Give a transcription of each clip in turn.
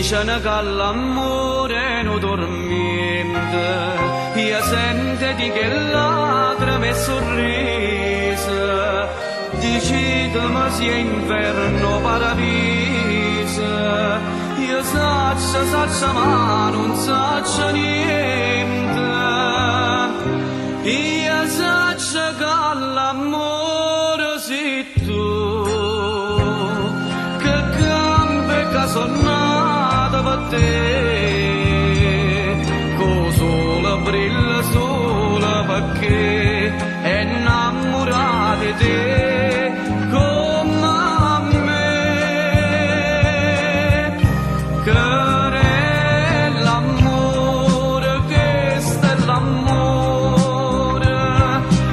Dicono che l'amore non dormiente, io sento di che lacrime e sorrise, decidimi se è inferno o paradiso, io saccio ma non saccio niente, io saccio che l'amore sei tu, che cambi che sono nata per te, con sole brilla solo perché è innamorata di te come a me, che è l'amore, questo è l'amore,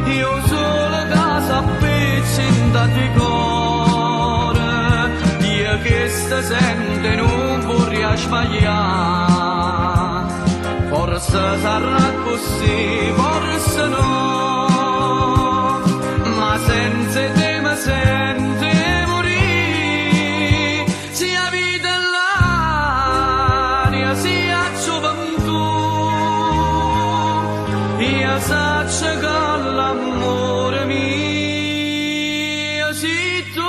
io solo che sapessi in tanti cuore, io che sta sente non vorrei sbagliare, forse sarà così, forse no, ma senza te mi sento morire, sia vita e l'aria, sia gioventù, io saccio che l'amore mio sei tu.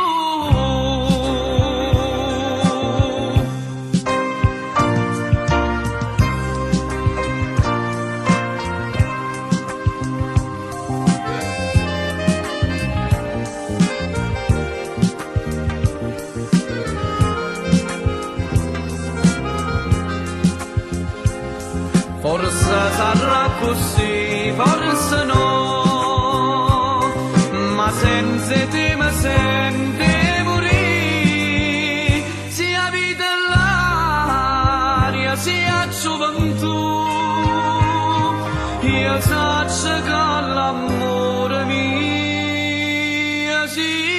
Forse sarà così, forse no, ma senza te mi sento morire, sia vita e l'aria, sia gioventù, io saccio che l'amore mio sia